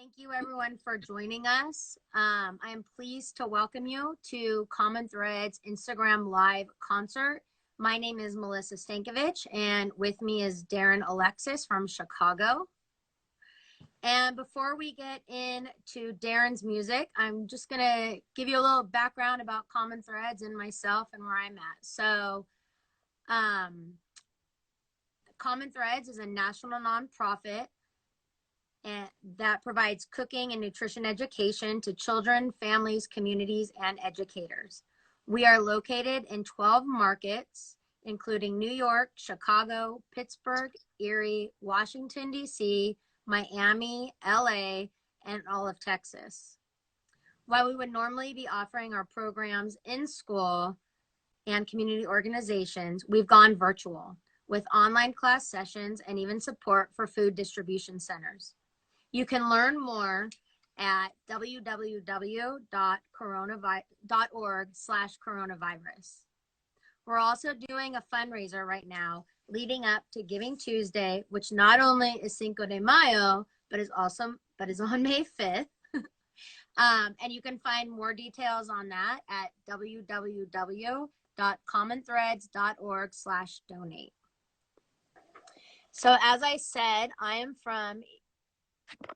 Thank you everyone for joining us. I am pleased to welcome you to Common Thread's Instagram Live concert. My name is Melissa Stankovich, and with me is Daryn Alexus from Chicago. And before we get into Daryn's music, I'm just going to give you a little background about Common Threads and myself and where I'm at. So, Common Threads is a national nonprofit and that provides cooking and nutrition education to children, families, communities, and educators. We are located in 12 markets, including New York, Chicago, Pittsburgh, Erie, Washington, D.C., Miami, LA, and all of Texas. While we would normally be offering our programs in school and community organizations, we've gone virtual with online class sessions and even support for food distribution centers. You can learn more at www.org/coronavirus. We're also doing a fundraiser right now leading up to Giving Tuesday, which not only is Cinco de Mayo, but is on May 5th. And you can find more details on that at www.commonthreads.org/donate. So as I said, I am from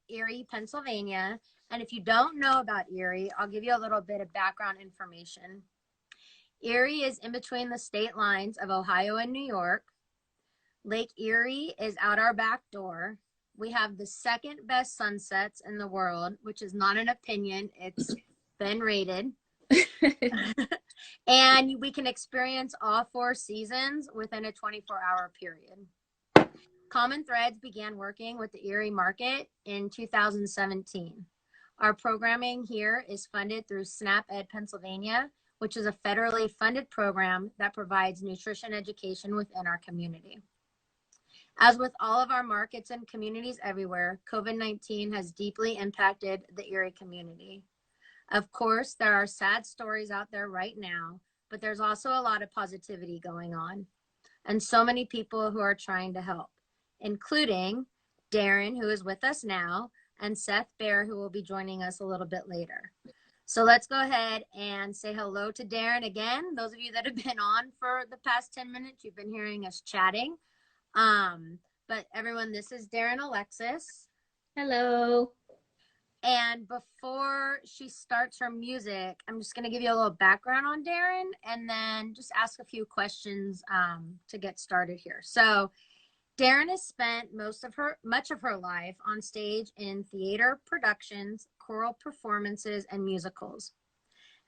Erie, Pennsylvania. And if you don't know about Erie, I'll give you a little bit of background information. Erie is in between the state lines of Ohio and New York. Lake Erie is out our back door. We have the second best sunsets in the world, which is not an opinion. It's been rated. And we can experience all 4 seasons within a 24-hour period. Common Threads began working with the Erie market in 2017. Our programming here is funded through SNAP Ed Pennsylvania, which is a federally funded program that provides nutrition education within our community. As with all of our markets and communities everywhere, COVID-19 has deeply impacted the Erie community. Of course, there are sad stories out there right now, but there's also a lot of positivity going on, and so many people who are trying to help, including Daryn, who is with us now, and Seth, Baer, who will be joining us a little bit later. So let's go ahead and say hello to Daryn again. Those of you that have been on for the past 10 minutes, you've been hearing us chatting. But everyone, this is Daryn Alexus. Hello. And before she starts her music, I'm just going to give you a little background on Daryn and then just ask a few questions to get started here. So Daryn has spent much of her life on stage in theater productions, choral performances, and musicals.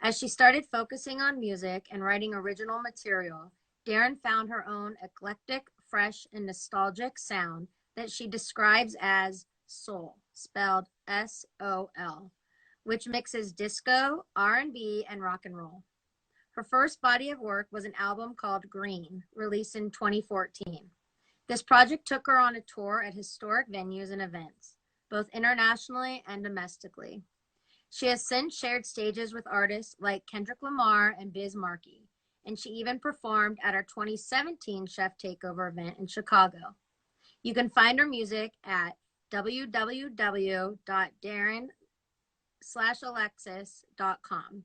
As she started focusing on music and writing original material, Daryn found her own eclectic, fresh, and nostalgic sound that she describes as soul, spelled S-O-L, which mixes disco, R&B, and rock and roll. Her first body of work was an album called Green, released in 2014. This project took her on a tour at historic venues and events, both internationally and domestically. She has since shared stages with artists like Kendrick Lamar and Biz Markie, and she even performed at our 2017 Chef Takeover event in Chicago. You can find her music at www.daryn/alexus.com,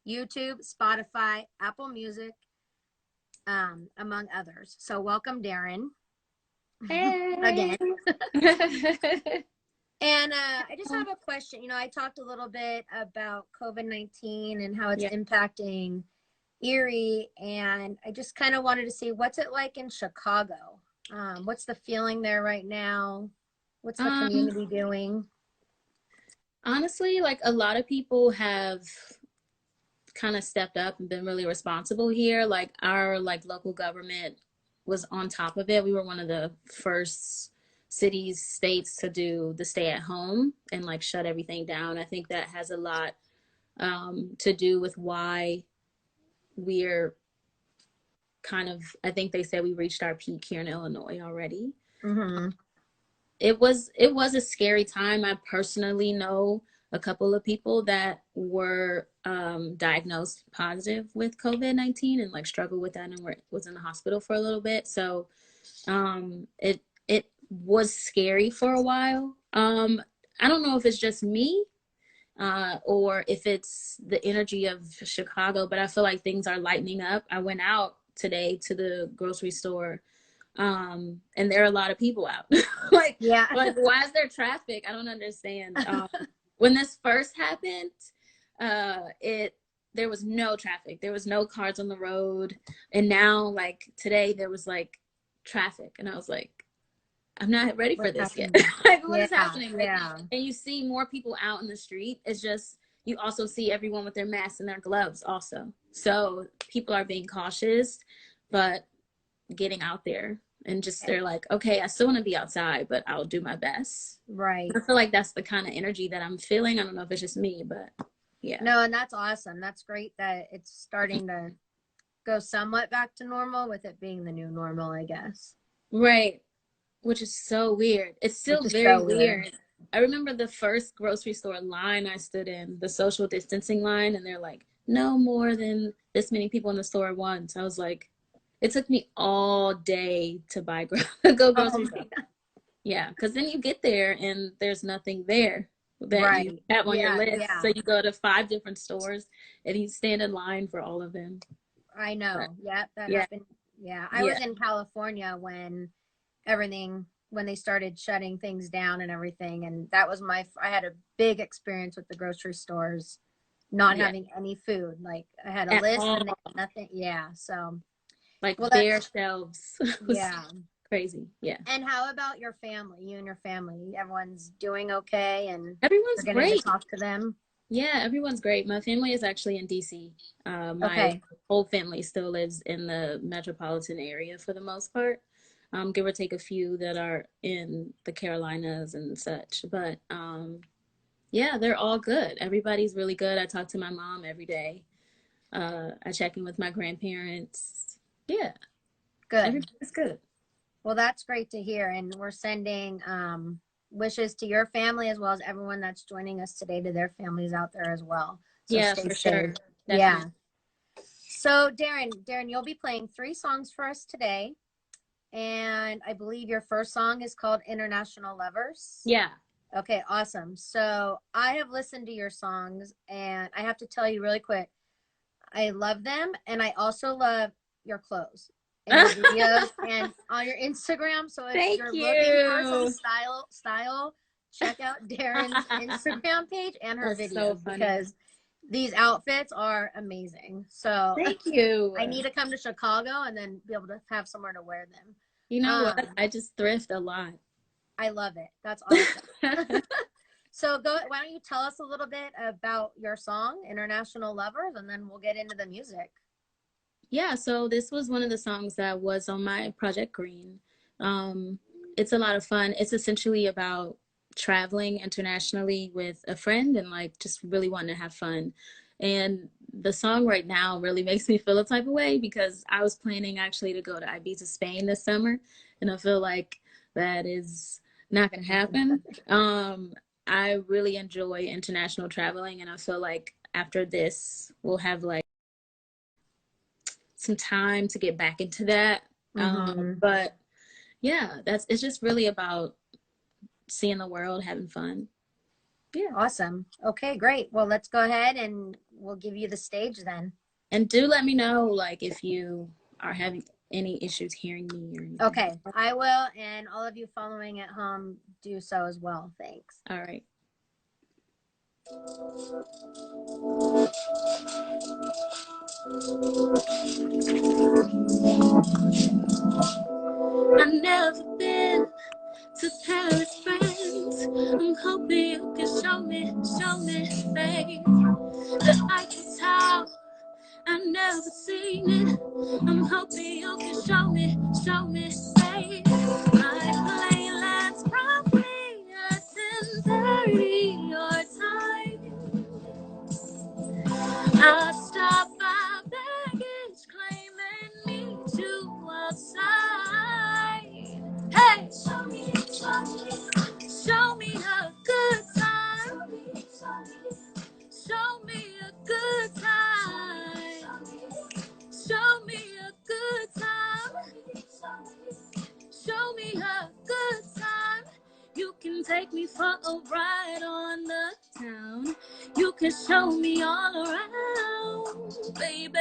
YouTube, Spotify, Apple Music, among others. So welcome, Daryn. Hey. Again. And I just have a question. You know, I talked a little bit about COVID-19 and how it's impacting Erie, and I just kind of wanted to see, what's it like in Chicago? What's the feeling there right now? What's the community doing? Honestly, like a lot of people have kind of stepped up and been really responsible here. Like our local government was on top of it. We were one of the first cities, states to do the stay at home and like shut everything down. I think that has a lot to do with why we're kind of, I think they said we reached our peak here in Illinois already. Mm-hmm. It was a scary time. I personally know a couple of people that were diagnosed positive with COVID-19 and like struggled with that and was in the hospital for a little bit. So it was scary for a while. I don't know if it's just me, or if it's the energy of Chicago, but I feel like things are lightening up. I went out today to the grocery store, and there are a lot of people out. like, Yeah. like, why is there traffic? I don't understand. When this first happened, there was no traffic. There was no cars on the road. And now, like today, there was like traffic. And I was like, I'm not ready for What's this yet. happening? Like, what Yeah, is happening? Like, yeah. and you see more people out in the street. It's just, you also see everyone with their masks and their gloves also. So people are being cautious, but getting out there, and just, they're like, okay, I still want to be outside, but I'll do my best. Right. I feel like that's the kind of energy that I'm feeling. I don't know if it's just me, but yeah. No, and that's awesome. That's great that it's starting to go somewhat back to normal, with it being the new normal, I guess. Right. Which is so weird. It's still Which is very so weird. weird. I remember the first grocery store line I stood in, the social distancing line, and they're like, no more than this many people in the store at once. I was like, it took me all day to buy go Oh grocery my shopping. God. Yeah, because then you get there and there's nothing there that you Right. have on your Yeah, list. yeah. So you go to 5 different stores and you stand in line for all of them. I But know. Yeah, that yeah, happened. Yeah. I yeah, was in California when they started shutting things down and everything. And that was I had a big experience with the grocery stores not yeah. having any food. Like, I had a At list all, and they had nothing. Yeah. So, like well, bare that's, shelves. It was yeah. crazy. Yeah. And how about your family? You and your family? Everyone's doing okay, and Everyone's you're getting to great. talk to them? Yeah, everyone's great. My family is actually in DC. My Okay. whole family still lives in the metropolitan area for the most part. Give or take a few that are in the Carolinas and such. But yeah, they're all good. Everybody's really good. I talk to my mom every day. I check in with my grandparents. Yeah, Good. everybody's good. Well, that's great to hear. And we're sending wishes to your family, as well as everyone that's joining us today, to their families out there as well. So Yeah, stay for safe. sure. Yeah. Definitely. So Daryn, you'll be playing 3 songs for us today. And I believe your first song is called International Lovers. Yeah. Okay, awesome. So I have listened to your songs, and I have to tell you really quick, I love them, and I also love your clothes and your videos and on your Instagram. So if Thank you're looking for some you. style, check out Daryn's Instagram page and her That's so videos, funny. because these outfits are amazing. So Thank you. I need to come to Chicago and then be able to have somewhere to wear them. You know what? I just thrift a lot. I love it. That's awesome. So why don't you tell us a little bit about your song, International Lovers, and then we'll get into the music. Yeah, so this was one of the songs that was on my Project Green. It's a lot of fun. It's essentially about traveling internationally with a friend and like just really wanting to have fun. And the song right now really makes me feel a type of way, because I was planning actually to go to Ibiza, Spain this summer, and I feel like that is not going to happen. I really enjoy international traveling, and I feel like after this, we'll have like some time to get back into that. But yeah, it's just really about seeing the world, having fun. Yeah. Awesome. Okay, great. Well, let's go ahead and we'll give you the stage then. And do let me know, like, if you are having any issues hearing me or anything. Okay, I will. And all of you following at home, do so as well. Thanks. All right. I've never been to Paris, France. I'm hoping you can show me, babe. The Eiffel Tower, I've never seen it. I'm hoping you can show me, babe. My plane lands probably at 10:30 your time. I'll stop by baggage claim and meet you outside. Hey, show me a good time. Show me a good time. Show me a good time. Show me a good time. You can can take me for a ride on the town. You can show me all around, baby.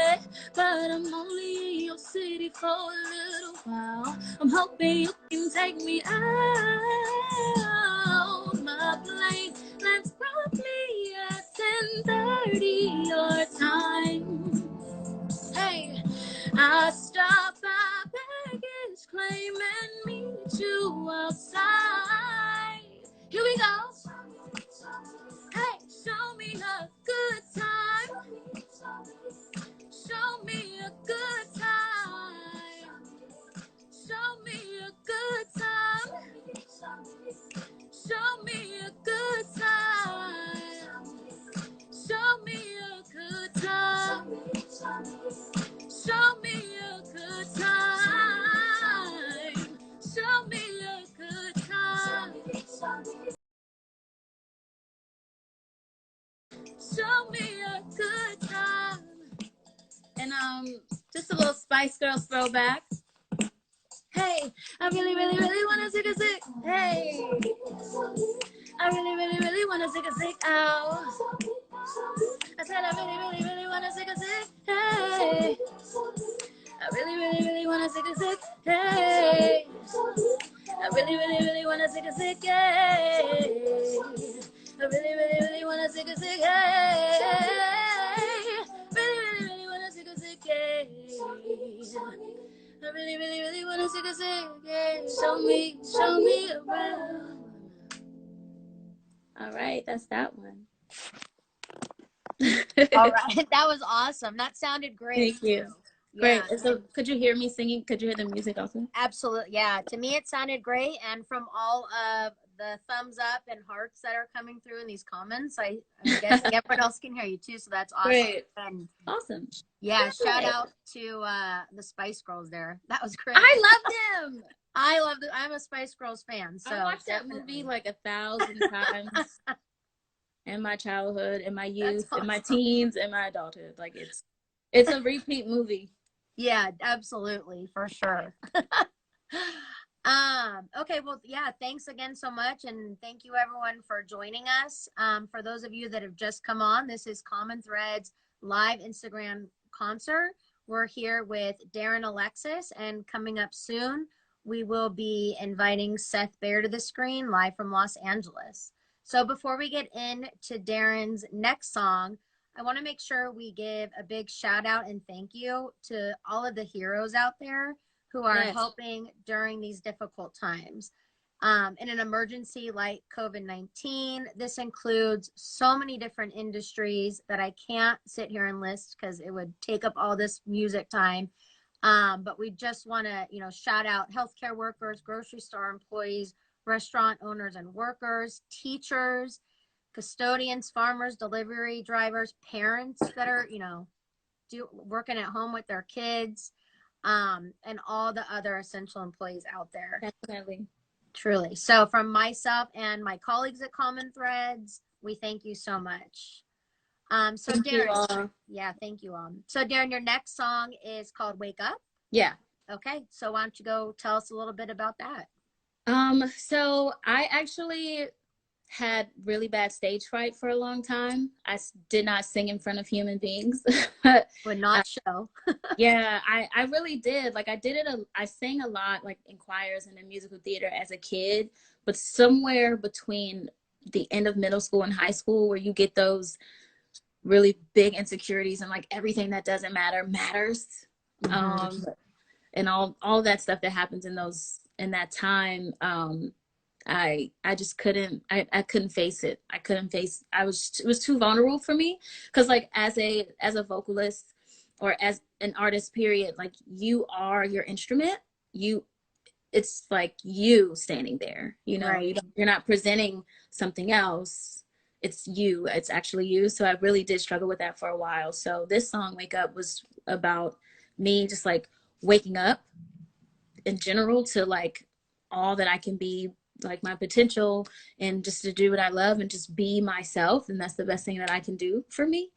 But I'm only in your city for a little while. I'm hoping you can take me out. My plane lands promptly at 10:30 your time. Hey, I stop by baggage claim and meet you outside. Here we go. Hey, show me a good time. Show me a good time. Show me a good time. Show me a good time. Show me a good time. Show me a good time. Show me a good time. Show me a good time. And just a little Spice Girls throwback. Hey, I really, really, really want to take a sick. Hey, I really, really, really want to take a sick out. I said I really, really, really want to take a sick. Hey, I really, really, really want to take a sick. Hey, I really, really, really want to take a sick. Hey, I really, really, really want to take a sick. Hey, really, really, really want to take a sick. Hey, I really, really, really want to take a sick. Hey, show me around. All right, that's that one. All right, that was awesome. That sounded great. Thank you. Yeah. Great. So could you hear me singing? Could you hear the music also? Absolutely. Yeah. To me, it sounded great. And from all of the thumbs up and hearts that are coming through in these comments, I'm guessing everyone else can hear you too. So that's awesome. Great. And awesome. Yeah. Shout out to the Spice Girls there. That was great. I love them. I love it. I'm a Spice Girls fan. So I watched that movie like 1,000 times in my childhood, in my youth, in my teens, in my adulthood. Like it's a repeat movie. Yeah, absolutely, for sure. Okay, well, yeah, thanks again so much, and thank you everyone for joining us. For those of you that have just come on, this is Common Threads live Instagram concert. We're here with Daryn, Alexus, and coming up soon, we will be inviting Seth Baer to the screen live from Los Angeles. So before we get into Daryn's next song, I want to make sure we give a big shout out and thank you to all of the heroes out there who are helping during these difficult times. In an emergency like COVID-19, this includes so many different industries that I can't sit here and list because it would take up all this music time. But we just want to, shout out healthcare workers, grocery store employees, restaurant owners and workers, teachers, custodians, farmers, delivery drivers, parents that are, working at home with their kids, and all the other essential employees out there. Definitely. Truly. So from myself and my colleagues at Common Threads, we thank you so much. So thank Daryn, thank you all. So Daryn, your next song is called Wake Up. Yeah. Okay. So why don't you go tell us a little bit about that? So I actually had really bad stage fright for a long time. I did not sing in front of human beings. Would not show. Yeah, I really did. Like I sang a lot like in choirs and in musical theater as a kid, but somewhere between the end of middle school and high school where you get those really big insecurities and like everything that doesn't matter matters. Mm-hmm. And all that stuff that happens in that time, I just couldn't, I couldn't face it. It was too vulnerable for me. Cause like as a vocalist or as an artist period, like you are your instrument, it's like you standing there, right. You're not presenting something else. It's you, it's actually you. So I really did struggle with that for a while. So this song Wake Up was about me just like waking up in general to like all that I can be, like my potential, and just to do what I love and just be myself. And that's the best thing that I can do for me.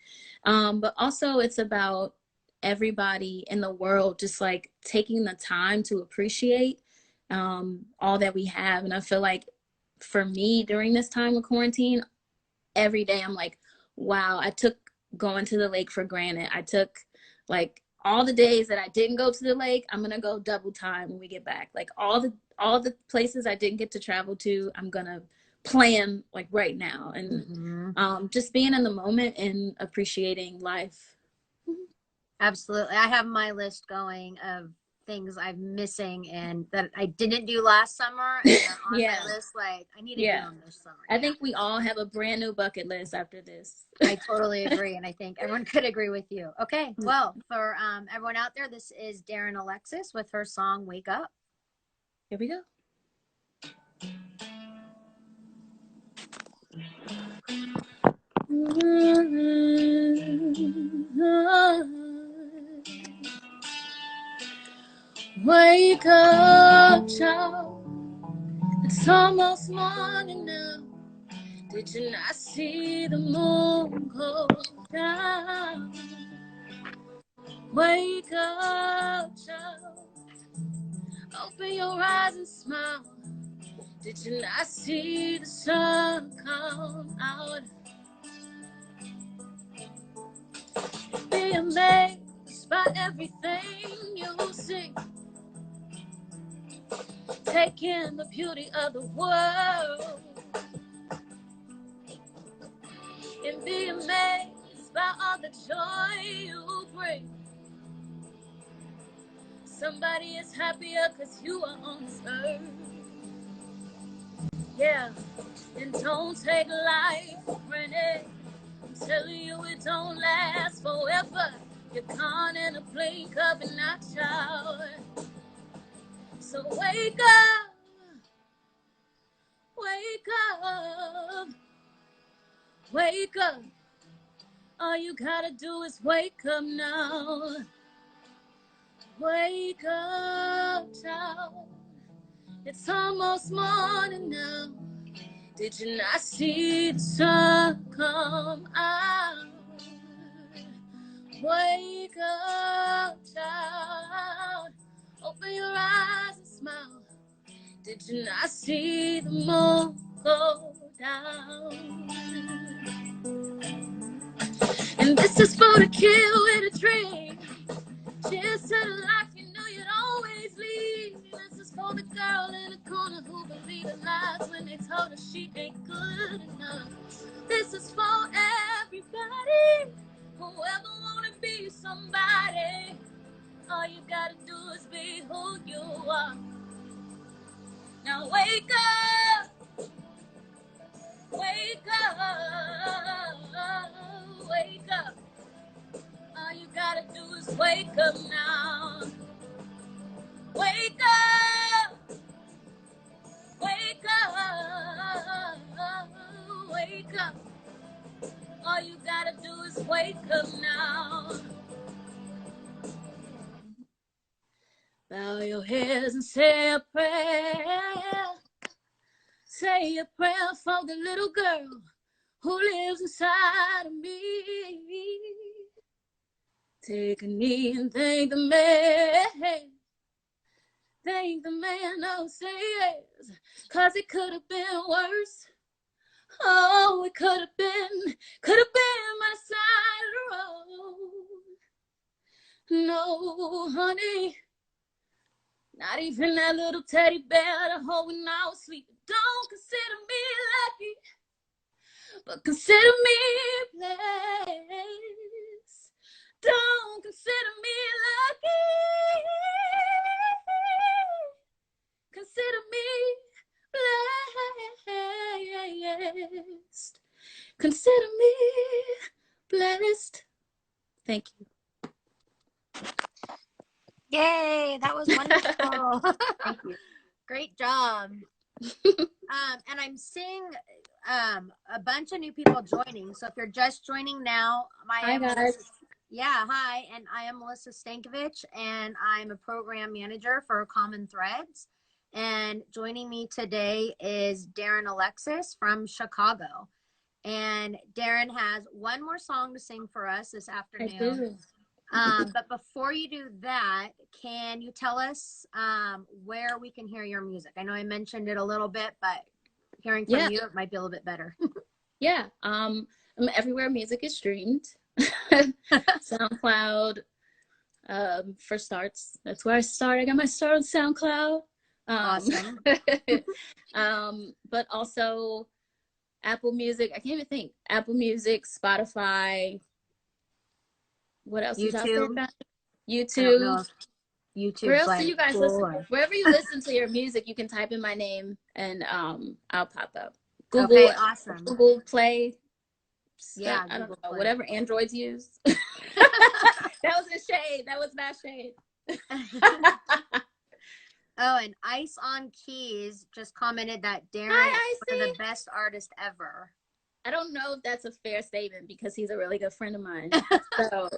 But also it's about everybody in the world just like taking the time to appreciate all that we have. And I feel like for me during this time of quarantine, every day I'm like, wow, I took going to the lake for granted. I took like all the days that I didn't go to the lake, I'm gonna go double time when we get back. Like all the places I didn't get to travel to, I'm gonna plan like right now. And just being in the moment and appreciating life. Absolutely. I have my list going of things I'm missing and that I didn't do last summer, and they're on Yeah. my list. Like, I need to do them this summer. I think we all have a brand new bucket list after this. I totally agree, and I think everyone could agree with you. Okay, well, for everyone out there, this is Daryn Alexus with her song "Wake Up." Here we go. Wake up, child. It's almost morning now. Did you not see the moon go down? Wake up, child. Open your eyes and smile. Did you not see the sun come out? Be amazed by everything you see. Take in the beauty of the world. And be amazed by all the joy you bring. Somebody is happier because you are on this earth. Yeah, and don't take life for granted. I'm telling you it don't last forever. You're gone in a blink of an eye, child. So wake up, wake up, wake up. All you gotta do is wake up now. Wake up, child. It's almost morning now. Did you not see the sun come out? Wake up, child. Open your eyes and smile. Did you not see the moon go down? And this is for the kid with a dream. Cheers to the life you knew you'd always lead. This is for the girl in the corner who believed in lies when they told her she ain't good enough. This is for everybody who ever wanna be somebody. All you gotta do is be who you are. Now wake up, wake up, wake up. All you gotta do is wake up now. Wake up, wake up, wake up. All you gotta do is wake up now. Bow your heads and say a prayer. Say a prayer for the little girl who lives inside of me. Take a knee and thank the man. Thank the man who says, 'cause it could have been worse. Oh, it could have been my side of the road. No, honey, not even that little teddy bear to hold when I was sleeping. Don't consider me lucky, but consider me blessed. Don't consider me lucky. Consider me blessed. Consider me blessed. Thank you. Yay, that was wonderful. Thank you. Great job. And I'm seeing a bunch of new people joining. So if you're just joining now, Hi, guys. Hi. And I am Melissa Stankovich, and I'm a program manager for Common Threads. And joining me today is Daryn Alexus from Chicago. And Daryn has one more song to sing for us this afternoon. I do. But before you do that, can you tell us where we can hear your music? I know I mentioned it a little bit, but hearing from Yeah. you, it might be a little bit better. Yeah. Everywhere music is streamed. SoundCloud, for starts. That's where I started. I got my start on SoundCloud. Awesome. But also Apple Music. I can't even think. Apple Music, Spotify. What else is out there? YouTube. I don't know YouTube. if Where YouTube's else do like you guys cool listen? or... Wherever you listen to your music, you can type in my name and I'll pop up. Google, Okay, awesome. Google Play. Yeah, I don't Google know, Play. whatever Androids use. That was a shade. That was my shade. Oh, and Ice on Keys just commented that Daryn Hi, is one of the best artists ever. I don't know if that's a fair statement because he's a really good friend of mine. So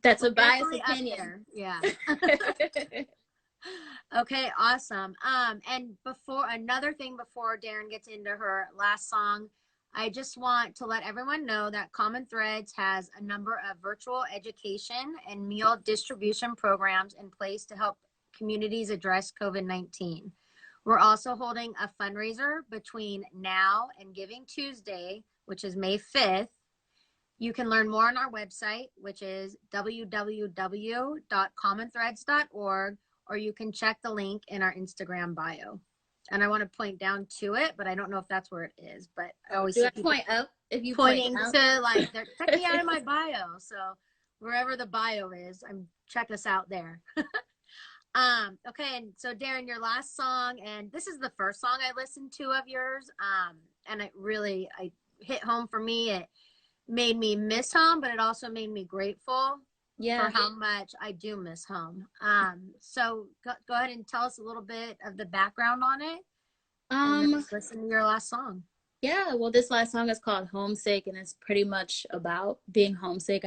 that's a biased opinion. Yeah. Okay, awesome. And another thing before Daryn gets into her last song, I just want to let everyone know that Common Threads has a number of virtual education and meal distribution programs in place to help communities address COVID-19. We're also holding a fundraiser between now and Giving Tuesday, which is May 5th. You can learn more on our website, which is www.commonthreads.org, or you can check the link in our Instagram bio. And I want to point down to it, but I don't know if that's where it is. But I always do I point up if you pointing point to like, check me out in my bio. So wherever the bio is, check us out there. Okay, and so Daryn, your last song, and this is the first song I listened to of yours, and I hit home for me. It made me miss home, but it also made me grateful for how much I do miss home. So go ahead and tell us a little bit of the background on it, and then listen to your last song. Yeah, well, this last song is called Homesick, and it's pretty much about being homesick.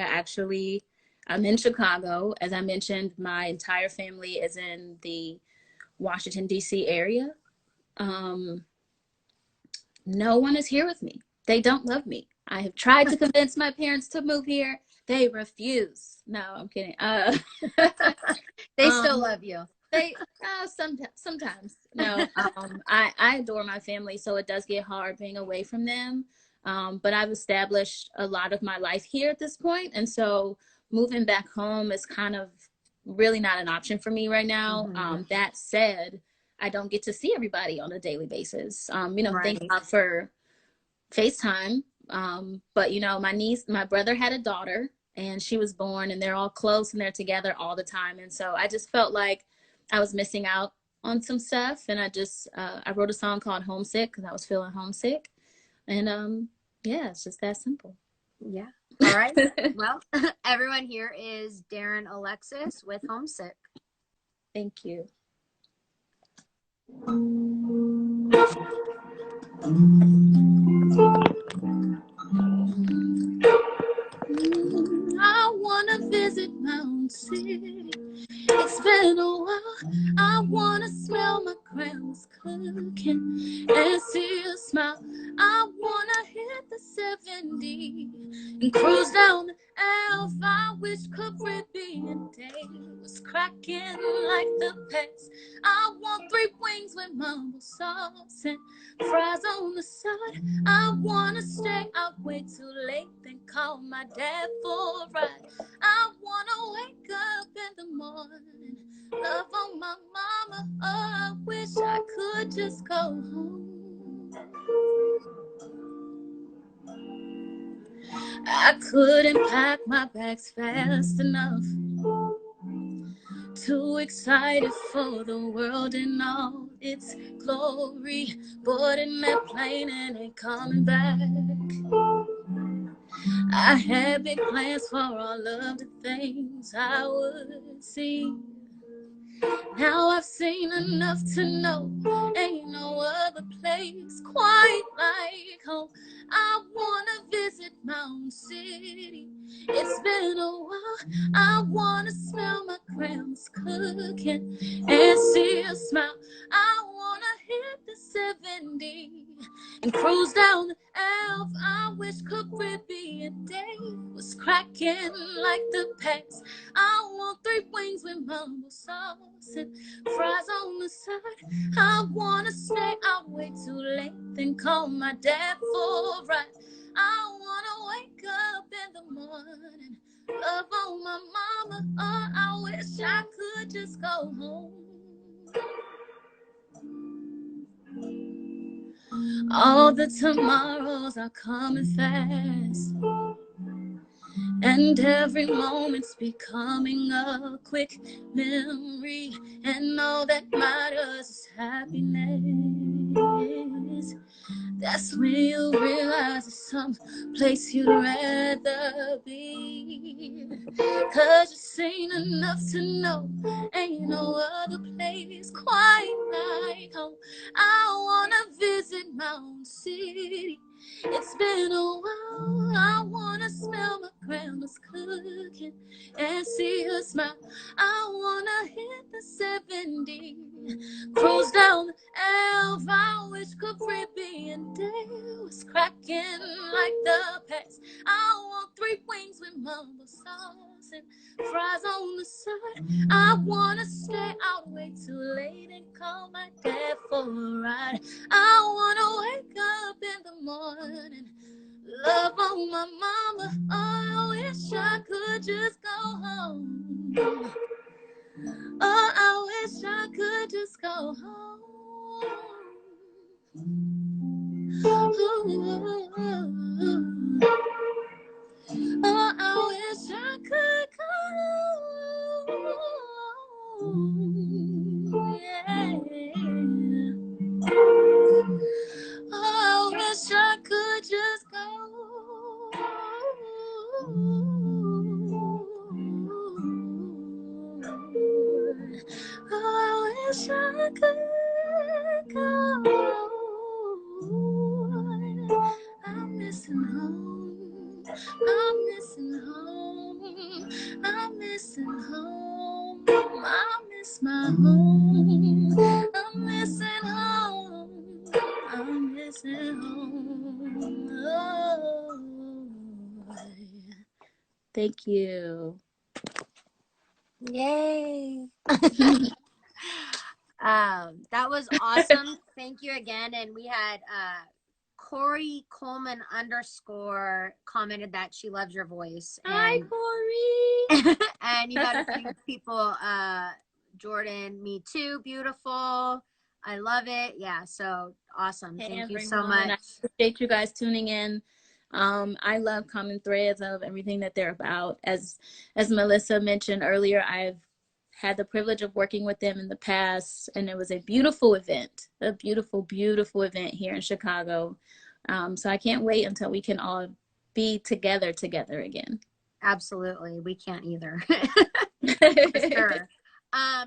I'm in Chicago. As I mentioned, my entire family is in the Washington, D.C. area. No one is here with me. They don't love me. I have tried to convince my parents to move here. They refuse. No, I'm kidding. They still love you. Sometimes. No, I adore my family, so it does get hard being away from them. But I've established a lot of my life here at this point, and so moving back home is kind of really not an option for me right now. That said, I don't get to see everybody on a daily basis. Right. Thank God for FaceTime. But my brother had a daughter and she was born, and they're all close and they're together all the time. And so I just felt like I was missing out on some stuff. And I wrote a song called Homesick because I was feeling homesick. And yeah, it's just that simple. Yeah. All right. Well, everyone, here is Daryn Alexus with Homesick. Thank you. I wanna visit Mountain City. It's been a while. I wanna smell my grandma's cooking and see a smile. I wanna hit the 70 and cruise down the Ave. I wish Caribbean day was cracking like the past. I want 3 wings with mumble sauce and fries on the side. I wanna stay out way too late, then call my dad for a ride. I wanna wake up in the morning, love on my mama. Oh, I wish I could just go home. I couldn't pack my bags fast enough. Too excited for the world and all its glory. Boarding that plane and ain't coming back. I had big plans for all of the things I would see. Now I've seen enough to know ain't no other place quite like home. I wanna visit Mountain City. It's been a while. I wanna smell my grandma's cooking and see her smile. I wanna hit the 70 and cruise down the Ave. I wish Caribbean day was cracking like the past. I want 3 wings with mumbo sauce and fries on the side. I wanna stay out way too late, then call my dad for a ride. I wanna wake up in the morning, love on my mama. Oh, I wish I could just go home. All the tomorrows are coming fast, and every moment's becoming a quick memory, and all that matters is happiness. That's when you realize it's some place you'd rather be. 'Cause you've seen enough to know ain't no other place quite like home. I wanna visit Mountain City. It's been a while. I wanna smell my grandma's cooking and see her smile. I wanna hit the 70, cruise down the Ave. I wish Caribbean day was cracking like the past. I want 3 wings with mumbo sauce and fries on the side. I wanna stay out way too late and call my dad for a ride. I wanna wake up in the morning, love on my mama. Oh, I wish I could just go home. Oh, I wish I could just go home. Oh, I wish I could go home. Yeah. Oh, I wish I could just go. Oh, I wish I could go. I'm missing home. I'm missing home. I'm missing home. I miss my home. I'm missing home. I'm missing home. Oh. Thank you. Yay. That was awesome. Thank you again. And we had Corey Coleman _ commented that she loves your voice. Hi, Corey. And you had a few people, Jordan, me too, beautiful. I love it. Yeah, so awesome. Hey, Thank you everyone. so much. I appreciate you guys tuning in. I love common threads of everything that they're about. As Melissa mentioned earlier, I've had the privilege of working with them in the past, and it was a beautiful event, a beautiful, beautiful event here in Chicago. So I can't wait until we can all be together again. Absolutely. We can't either. For sure.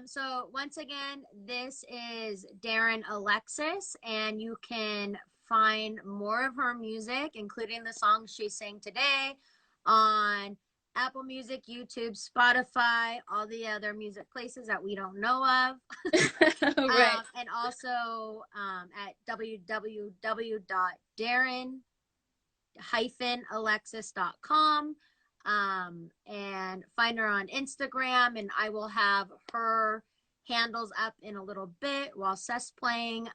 So once again, this is Daryn Alexus, and you can find more of her music, including the songs she sang today, on Apple Music, YouTube, Spotify, all the other music places that we don't know of. Right. And also at www.daryn-alexus.com. And find her on Instagram, and I will have her handles up in a little bit while Seth's playing.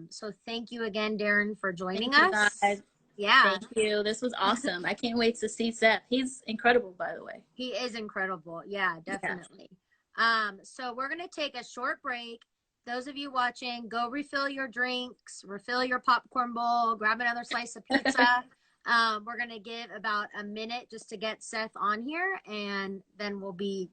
So thank you again, Daryn, for joining us. Guys. Yeah. Thank you. This was awesome. I can't wait to see Seth. He's incredible, by the way. He is incredible. Yeah, definitely. Yeah. So we're going to take a short break. Those of you watching, go refill your drinks, refill your popcorn bowl, grab another slice of pizza. We're going to give about a minute just to get Seth on here, and then we'll be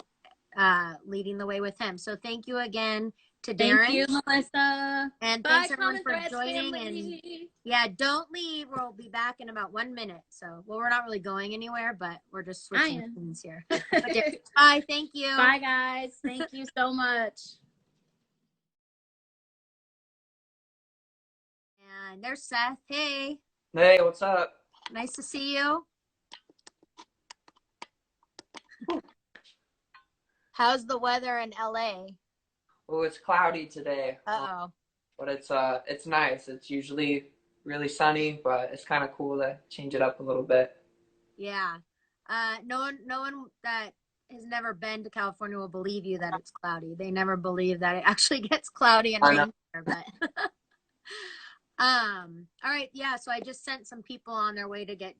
leading the way with him. So thank you again to Daryn. Thank you, Melissa. And bye, thanks everyone for joining. Family. And yeah, don't leave. We'll be back in about 1 minute. So, well, we're not really going anywhere, but we're just switching things here. Bye. Thank you. Bye, guys. Thank you so much. And there's Seth. Hey, Hey, what's up? nice to see you. How's the weather in LA? Oh, it's cloudy today, Uh-oh. but it's nice. It's usually really sunny, but it's kind of cool to change it up a little bit. Yeah. No one that has never been to California will believe you that it's cloudy. They never believe that it actually gets cloudy and I know. rainy there, but all right, yeah, so I just sent some people on their way to get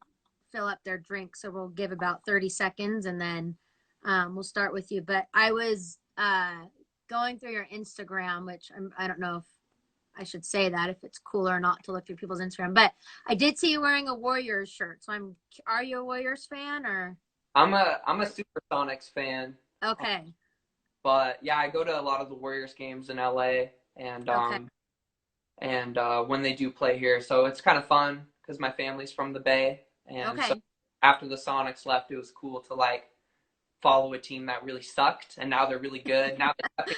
fill up their drink, so we'll give about 30 seconds and then we'll start with you. But I was going through your Instagram, which I don't know if I should say that, if it's cool or not to look through people's Instagram, but I did see you wearing a Warriors shirt. So are you a Warriors fan or? I'm a Supersonics fan, Okay. but yeah, I go to a lot of the Warriors games in LA, and Okay. when they do play here, so it's kind of fun because my family's from the Bay, and so Okay. after the Sonics left, it was cool to like follow a team that really sucked, and now they're really good. Now they're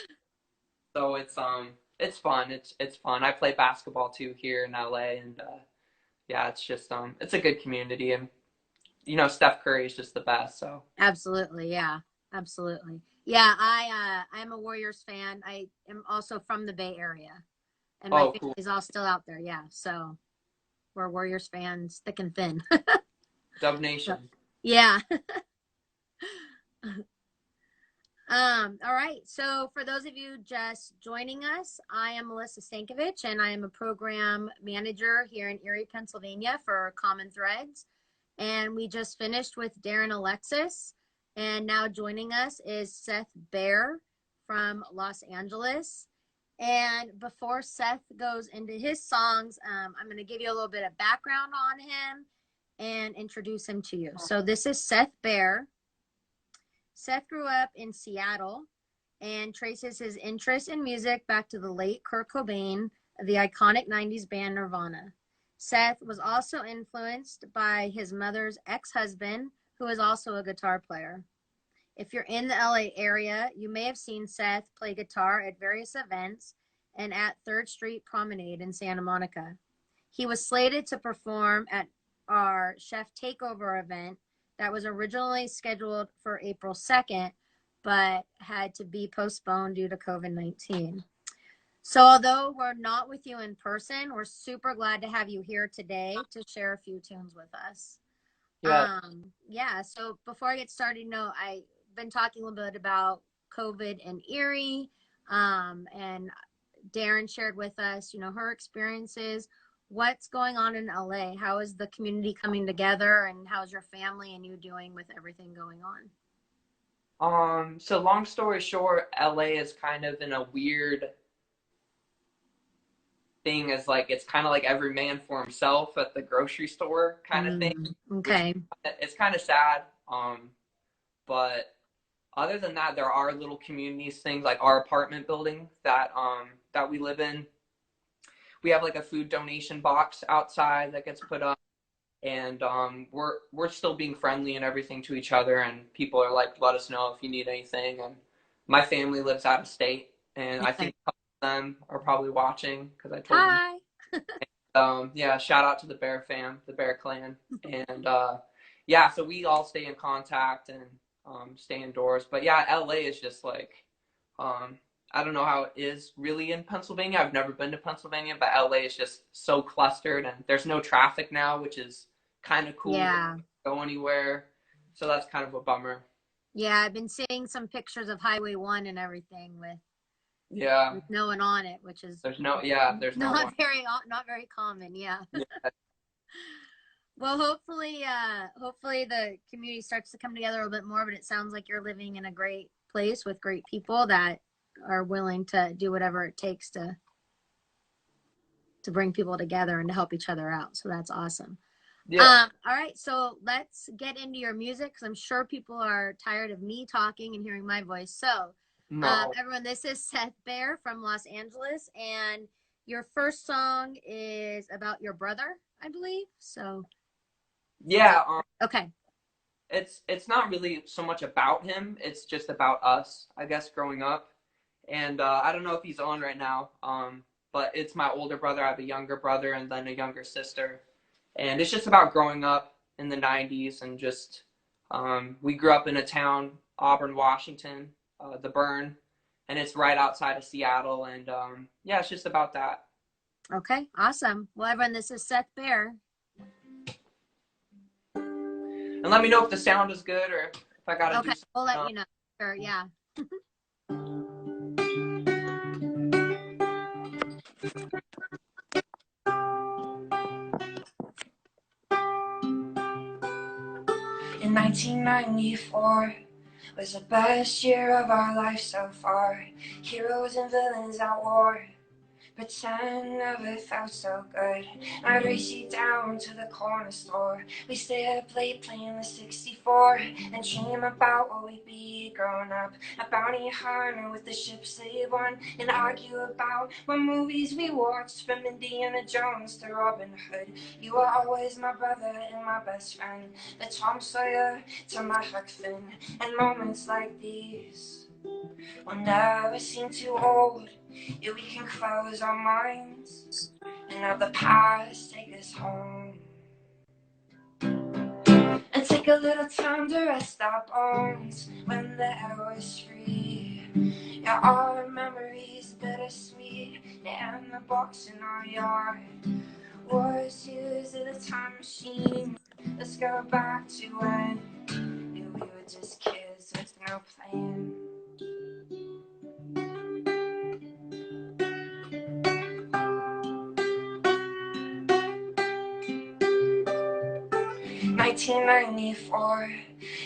so it's fun. It's fun. I play basketball too here in LA, and yeah, it's just it's a good community, and Steph Curry is just the best. So Absolutely. Yeah. Absolutely. Yeah, I'm a Warriors fan. I am also from the Bay Area and my oh, cool. family's all still out there. Yeah. So we're Warriors fans thick and thin. Dub So, Nation. yeah. All right. So for those of you just joining us, I am Melissa Stankovich and I am a program manager here in Erie, Pennsylvania for Common Threads. And we just finished with Daryn Alexus. And now joining us is Seth Baer from Los Angeles. And before Seth goes into his songs, I'm going to give you a little bit of background on him and introduce him to you. So this is Seth Baer. Seth grew up in Seattle and traces his interest in music back to the late Kurt Cobain of the iconic 90s band Nirvana. Seth was also influenced by his mother's ex-husband, who is also a guitar player. If you're in the LA area, you may have seen Seth play guitar at various events and at 3rd Street Promenade in Santa Monica. He was slated to perform at our Chef Takeover event that was originally scheduled for April 2nd, but had to be postponed due to COVID-19. So although we're not with you in person, we're super glad to have you here today to share a few tunes with us. Yeah. Yeah, so before I get started, I've been talking a little bit about COVID and Erie, and Daryn shared with us, her experiences. What's going on in LA? How is the community coming together, and how's your family and you doing with everything going on? So long story short, LA is kind of in a weird thing, as like it's kind of like every man for himself at the grocery store kind of thing, which Okay. it's kind of sad. But other than that, there are little communities things like our apartment building that we live in. We have like a food donation box outside that gets put up, and we're still being friendly and everything to each other, and people are like, let us know if you need anything. And my family lives out of state, and I Okay. think a couple of them are probably watching because I told them. Hi. Yeah, shout out to the Baer fam, the Baer clan, and yeah, so we all stay in contact and stay indoors. But yeah, LA is just like I don't know how it is really in Pennsylvania. I've never been to Pennsylvania, but LA is just so clustered, and there's no traffic now, which is kind of cool. Yeah. Go anywhere, so that's kind of a bummer. Yeah, I've been seeing some pictures of Highway 1 and everything with no one on it, which is there's no not one. not very common. Yeah. Yeah. Well, hopefully the community starts to come together a little bit more, but it sounds like you're living in a great place with great people that are willing to do whatever it takes to bring people together and to help each other out. So that's awesome. Yeah. All right, so let's get into your music because I'm sure people are tired of me talking and hearing my voice. So, No. everyone, this is Seth Baer from Los Angeles, and your first song is about your brother, I believe. So, Yeah. okay. It's not really so much about him. It's just about us, I guess, growing up. And I don't know if he's on right now. but it's my older brother. I have a younger brother and then a younger sister. And it's just about growing up in the 90s and just, we grew up in a town, Auburn, Washington, the Burn, and it's right outside of Seattle. And yeah, it's just about that. Okay, awesome. Well, everyone, this is Seth Baer. And let me know if the sound is good or if I got to do something. We'll let you know. Sure, yeah. In 1994 was the best year of our life so far. Heroes and villains at war. Pretend never felt so good. I'd race you down to the corner store. We stay up late playing the 64 and dream about what we'd be growing up. A bounty hunter with the ships they won, and argue about what movies we watched, from Indiana Jones to Robin Hood. You were always my brother and my best friend, the Tom Sawyer to my Huck Finn. And moments like these will never seem too old. Yeah, we can close our minds and have the past take us home, and take a little time to rest our bones when the air was free. Yeah, our memories bittersweet, and the box in our yard was used as a time machine. Let's go back to when we were just kids with no plan. 1994,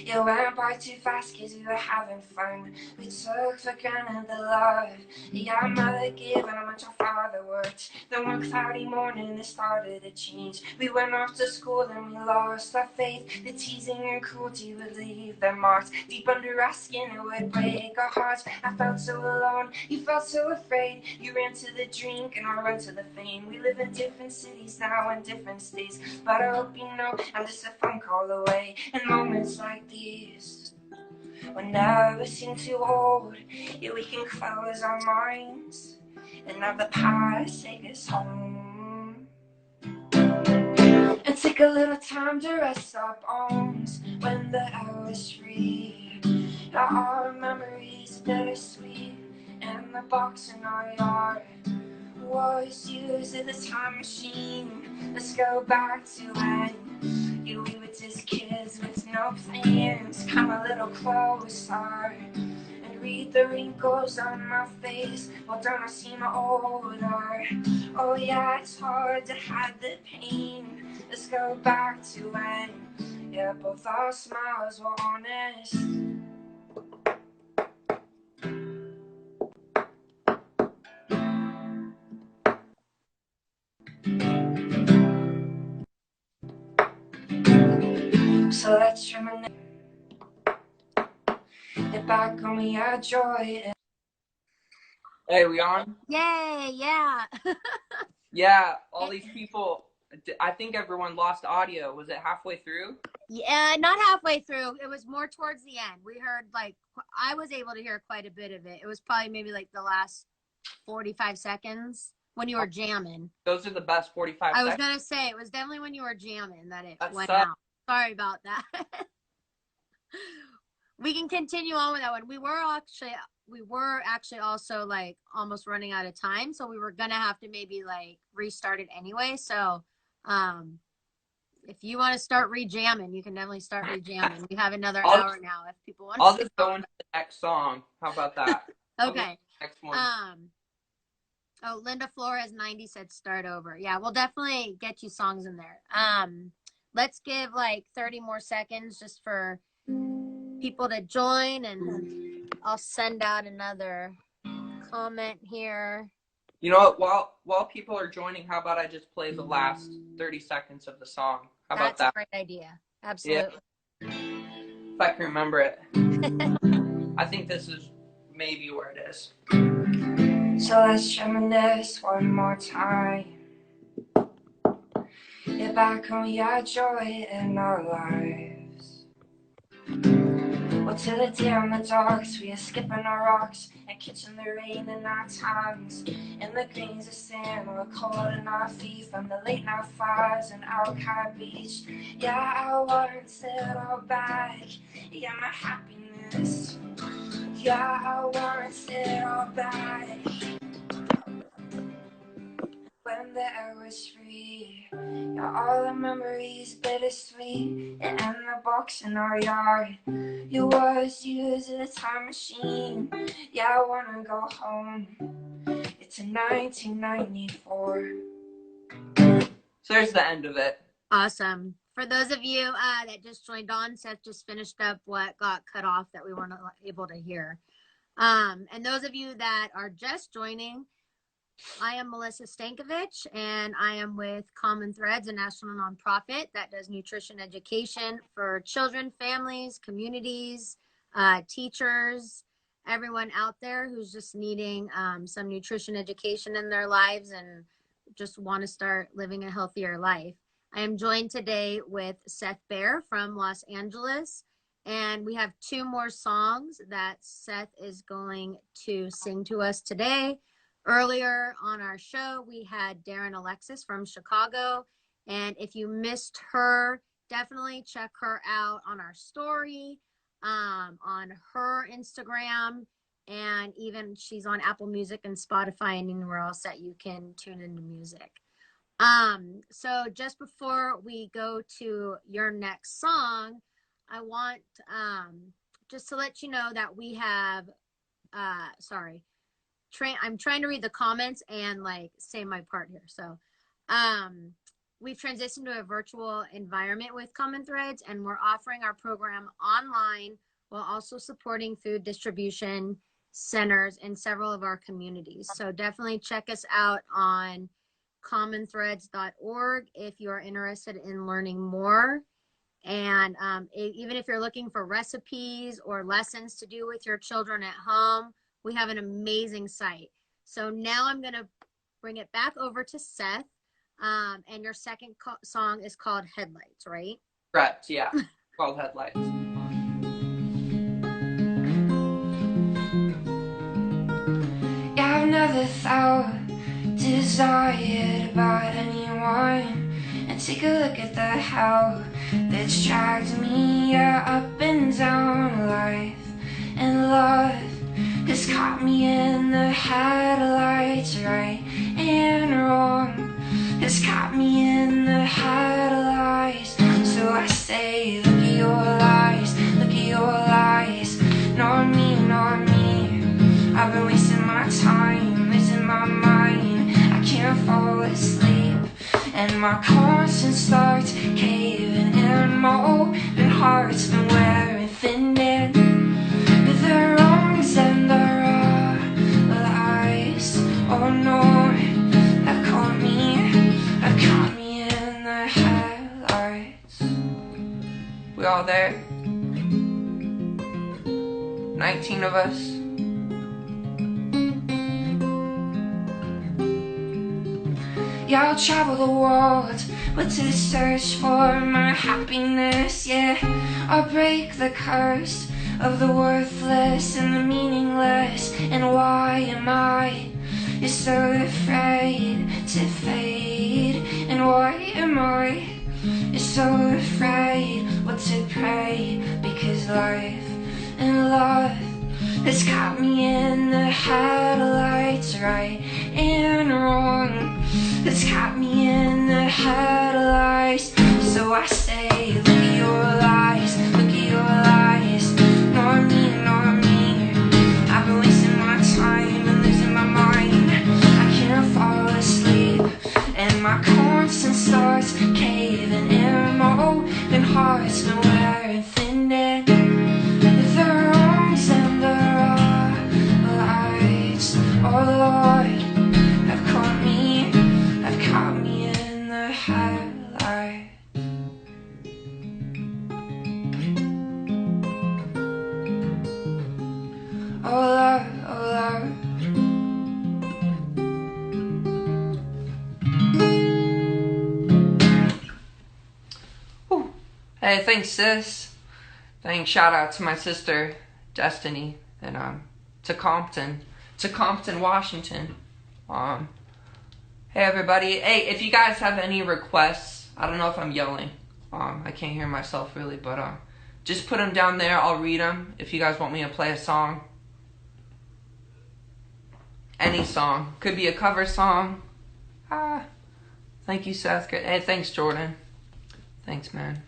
you went by too fast cause we were having fun. We took for granted the love your mother gave and how much our father worked. Then one cloudy morning it started to change. We went off to school and we lost our faith. The teasing and cruelty would leave their marks deep under our skin, it would break our hearts. I felt so alone, you felt so afraid. You ran to the drink and I ran to the fame. We live in different cities now and different states, but I hope you know I'm just a phone call away. And moments like these will never seem too old. Yeah, we can close our minds and have the past take us home, and take a little time to rest our bones when the air was free. Our memories bittersweet, and the box in our yard was used as a time machine. Let's go back to when we were just kids with no plans. Come a little closer and read the wrinkles on my face. Well, don't I seem older? Oh yeah, it's hard to hide the pain. Let's go back to when, yeah, both our smiles were honest. So let's reminisce. Get back on me, our joy. Hey, we on? Yay, yeah. Yeah, all these people, I think everyone lost audio. Was it halfway through? Yeah, not halfway through. It was more towards the end. We heard, like, I was able to hear quite a bit of it. It was probably maybe like the last 45 seconds when you were jamming. Those are the best 45 seconds. I was going to say, it was definitely when you were jamming that it went sucks. out. Sorry about that. We can continue on with that one. We were actually also like almost running out of time, so we were gonna have to maybe like restart it anyway. So if you want to start re-jamming, you can definitely start re-jamming. We have another hour now if people want to. I'll just go into the next song. How about that? Okay. Next one. Oh, Linda Flores 90 said start over. Yeah, we'll definitely get you songs in there. Let's give like 30 more seconds just for people to join, and I'll send out another comment here. You know what? While people are joining, how about I just play the last 30 seconds of the song? How about that? That's a great idea. Absolutely. Yeah. If I can remember it. I think this is maybe where it is. So let's reminisce one more time. Get back on your joy in our lives. Well, till the deer on the docks, we are skipping our rocks and catching the rain in our tongues. In the grains of sand, we're cold in our feet from the late night fires in Alki Beach. Yeah, I want it all back. Yeah, my happiness. Yeah, I want it all back. When the air was free, yeah, all the memories bittersweet. And in the box in our yard, you was used as a time machine. Yeah, I wanna go home. It's in 1994. So there's the end of it. Awesome. For those of you that just joined on, Seth just finished up what got cut off that we weren't able to hear. And those of you that are just joining, I am Melissa Stankovich, and I am with Common Threads, a national nonprofit that does nutrition education for children, families, communities, teachers, everyone out there who's just needing some nutrition education in their lives and just want to start living a healthier life. I am joined today with Seth Baer from Los Angeles, and we have 2 more songs that Seth is going to sing to us today. Earlier on our show, we had Daryn Alexus from Chicago, and if you missed her, definitely check her out on our story, on her Instagram, and even she's on Apple Music and Spotify and anywhere else that you can tune into music. So just before we go to your next song, I want just to let you know that we have, I'm trying to read the comments and like say my part here. So we've transitioned to a virtual environment with Common Threads, and we're offering our program online while also supporting food distribution centers in several of our communities. So definitely check us out on commonthreads.org if you're interested in learning more. And even if you're looking for recipes or lessons to do with your children at home, we have an amazing site. So now I'm going to bring it back over to Seth. And your second song is called Headlights, right? Correct, yeah. Called Headlights. Yeah, I've never felt desired by anyone. And take a look at the hell that's dragged me up and down life. And love has caught me in the headlights, right and wrong. Has caught me in the headlights. So I say, look at your lies, look at your lies. Not me, not me. I've been wasting my time, losing my mind. I can't fall asleep, and my conscience starts caving in. My open heart's been wearing thin dead. The wrongs and the lies, oh no, have caught me in the headlights. We all there? 19 of us. Yeah, I'll travel the world, but to the search for my happiness, yeah. I'll break the curse of the worthless and the meaningless. And why am I so afraid to fade? And why am I so afraid what to pray? Because life and love has got me in the headlights, right and wrong. It's got me in the headlights. So I say, look at your lies, look at your lies. Not me, not me. I've been wasting my time and losing my mind. I can't fall asleep, and my conscience starts caving in. My open heart's been wearing thin dead. The wrongs and the lies, oh Lord, have caught me in the headlights. Oh Lord, oh Whew. Hey, thanks, sis. Thanks. Shout out to my sister Destiny and to Compton, Washington. Hey everybody. Hey, if you guys have any requests, I don't know if I'm yelling. I can't hear myself really, but just put them down there. I'll read them. If you guys want me to play a song, any song, could be a cover song. Thank you, Seth. Hey, thanks, Jordan. Thanks, man.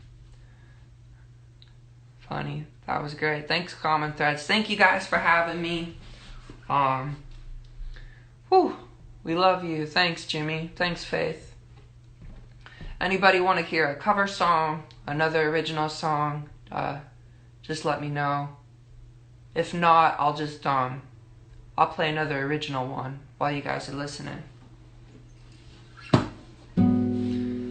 Funny. That was great. Thanks, Common Threads. Thank you guys for having me. We love you. Thanks, Jimmy. Thanks, Faith. Anybody want to hear a cover song, another original song? Just let me know. If not, I'll just I'll play another original one while you guys are listening.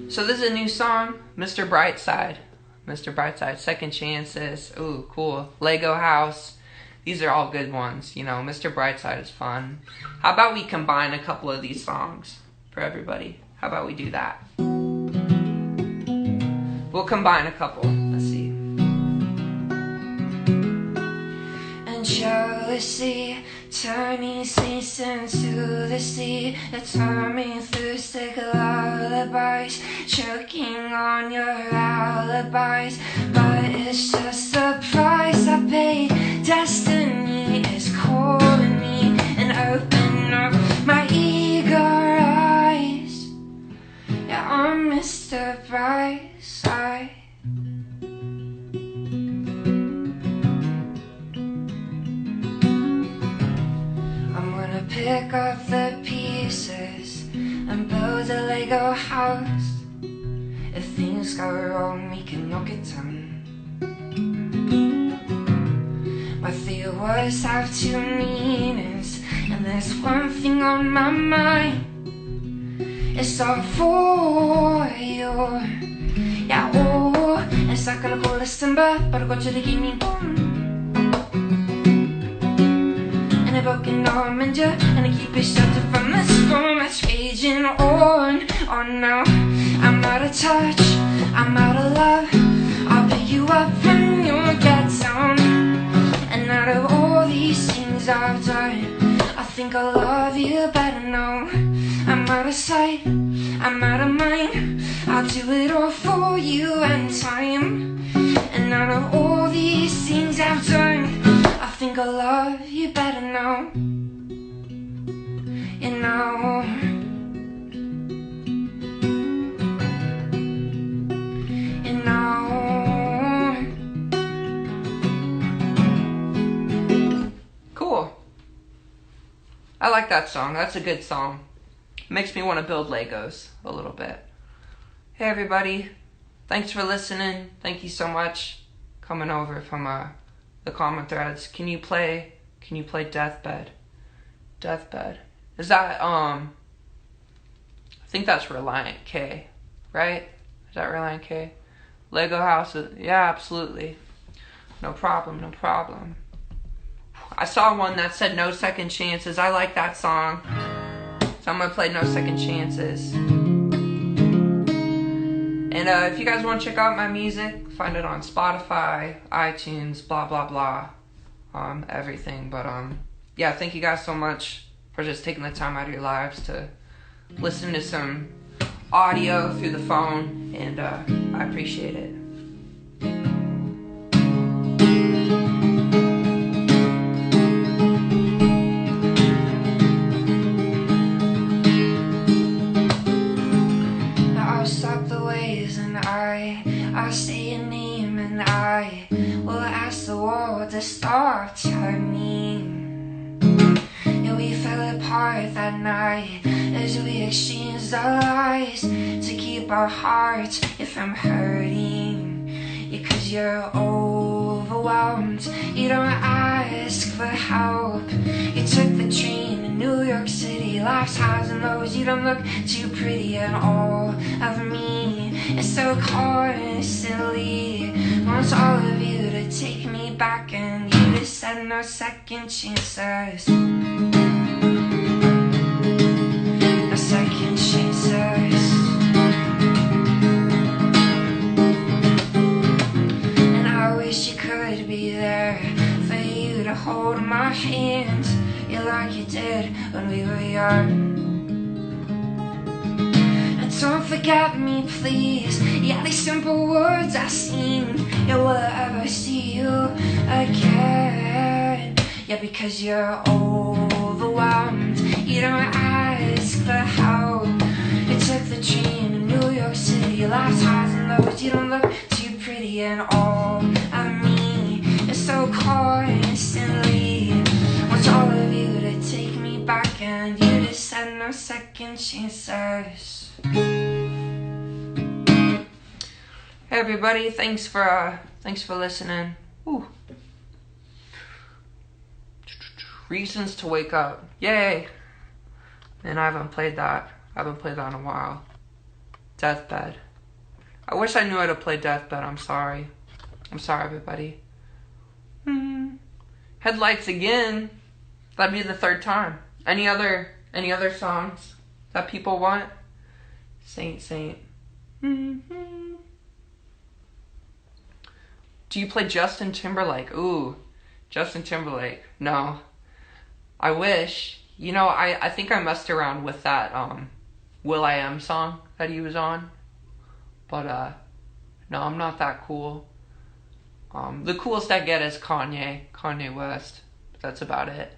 So this is a new song, Mr. Brightside. Mr. Brightside, Second Chances. Ooh, cool. Lego House. These are all good ones. You know, Mr. Brightside is fun. How about we combine a couple of these songs for everybody? How about we do that? We'll combine a couple. Let's see. And jealousy turning seas into the sea. It tore me through sick lullabies, choking on your alibis. But it's just the price I paid. Destiny is calling me and open up my eager eyes. Yeah, I'm Mr. Brightside. Pick up the pieces and build a Lego house. If things go wrong, we can knock it down. My 3 words have 2 meanings, and there's one thing on my mind. It's all for you. Yeah, oh, it's not gonna call us timber, but I'll go to the gaming room. And a broken arm and you, and I keep it sheltered from the storm that's raging on. Oh no, I'm out of touch, I'm out of love. I'll pick you up when you get down. And out of all these things I've done, I think I love you better now. I'm out of sight, I'm out of mind. I'll do it all for you and time. And out of all these things I've done, I think I love you better now. You know. You know. Cool. I like that song. That's a good song. Makes me want to build Legos a little bit. Hey everybody. Thanks for listening. Thank you so much coming over from the Common Threads. Can you play Deathbed? Deathbed. Is that I think that's Reliant K, right? Is that Reliant K? Lego House, yeah, absolutely. No problem, no problem. I saw one that said No Second Chances. I like that song. So I'm gonna play No Second Chances. And if you guys want to check out my music, find it on Spotify, iTunes, blah, blah, blah. Everything. But, yeah, thank you guys so much for just taking the time out of your lives to listen to some audio through the phone. And I appreciate it. I'll say your name and I will ask the world to stop turning. Yeah, we fell apart that night as we exchanged our lies to keep our hearts from hurting. Yeah, 'cause you're overwhelmed, you don't ask for help. You took the train to New York City, life's highs and lows. You don't look too pretty at all of me. And so constantly wants all of you to take me back, and you just said no second chances. No second chances. And I wish you could on my hands, yeah, like you did when we were young. And don't forget me, please. Yeah, these simple words I sing, yeah, will I ever see you again? Yeah, because you're overwhelmed, you don't ask for help. You took the train in New York City, your life's highs and lows, you don't look too pretty, and all of me is so constantly want all of you to take me back, and you just said no second chances. Hey everybody, thanks for listening. Ooh. Reasons to Wake Up, yay! And I haven't played that in a while. Deathbed. I wish I knew how to play Deathbed. I'm sorry everybody. Headlights Again. That'd be the third time. Any other songs that people want? Saint. Do you play Justin Timberlake? Ooh, Justin Timberlake. No. I wish. You know, I think I messed around with that Will I Am song that he was on. But no, I'm not that cool. The coolest I get is Kanye West. That's about it.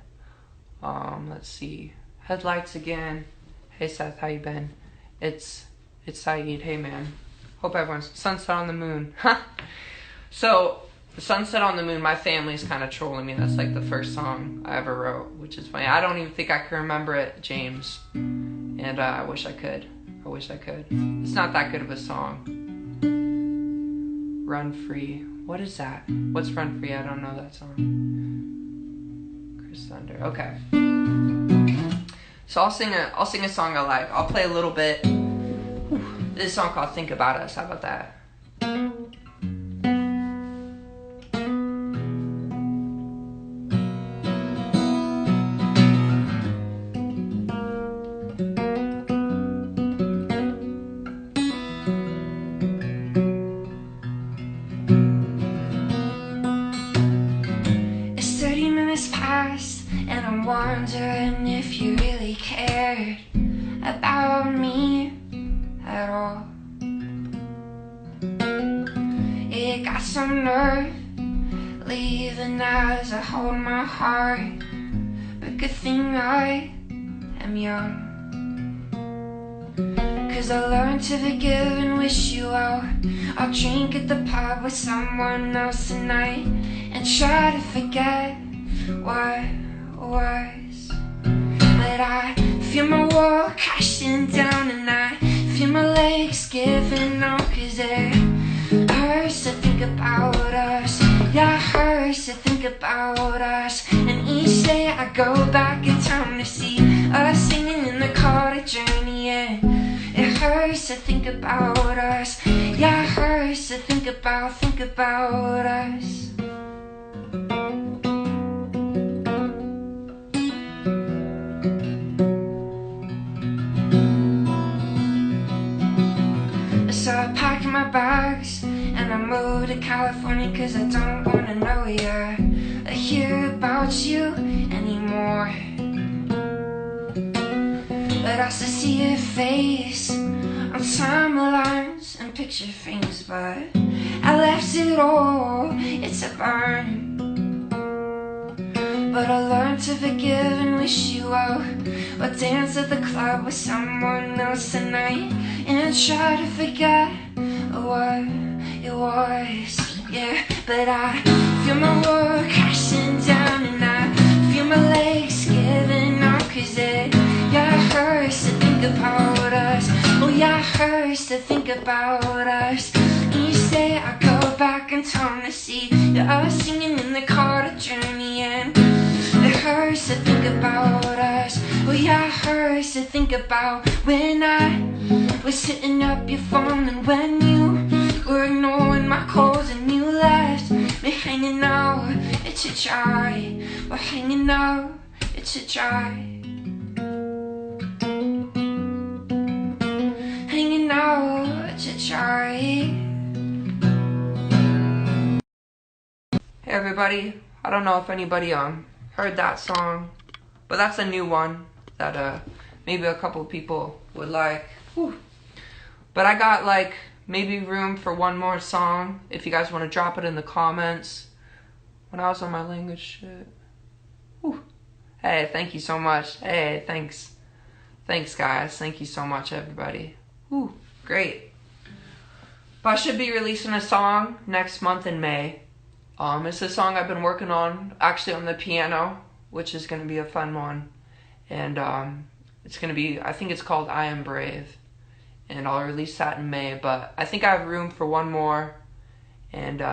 Let's see. Headlights Again. Hey Seth, how you been? It's Saeed. Hey man. Hope everyone's Sunset on the Moon. So, Sunset on the Moon, my family's kind of trolling me. That's like the first song I ever wrote, which is funny. I don't even think I can remember it, James. And I wish I could. It's not that good of a song. Run Free. What is that? What's Run Free? I don't know that song. Chris Thunder. Okay. So I'll sing a song I like. I'll play a little bit. This song called Think About Us. How about that? Wondering if you really cared about me at all. It got some nerve leaving as I hold my heart, but good thing I am young. 'Cause I learned to forgive and wish you well. I'll drink at the pub with someone else tonight and try to forget what was. But I feel my world crashing down, and I feel my legs giving out, 'cause it hurts to think about us. Yeah, it hurts to think about us. And each day I go back in time to see us singing in the car to journey in. It hurts to think about us. Yeah, it hurts to think about us. So I packed my bags and I moved to California, 'cause I don't wanna know ya or hear about you anymore. But I still see your face on timelines and picture frames, but I left it all, it's a burn. But I learned to forgive and wish you well. Or dance at the club with someone else tonight and try to forget what it was. Yeah, but I feel my world crashing down, and I feel my legs giving out, 'cause it hurts to think about us. Oh yeah, it hurts to think about us. Each day I go back in time to see us singing in the car to journey in. It hurts to think about us. Oh yeah, it hurts to think about when I was hitting up your phone, and when you were ignoring my calls and you left me hanging out to dry. We're hanging out to dry. Hanging out to dry. Hey everybody, I don't know if anybody heard that song. But that's a new one that maybe a couple of people would like. Whew. But I got like maybe room for one more song if you guys want to drop it in the comments. When I was on my language shit. Whew. Hey, thank you so much. Hey, thanks. Thanks, guys. Thank you so much, everybody. Whew, great. But I should be releasing a song next month in May. It's a song I've been working on, actually on the piano, which is going to be a fun one. And it's going to be, I think it's called I Am Brave. And I'll release that in May. But I think I have room for one more. And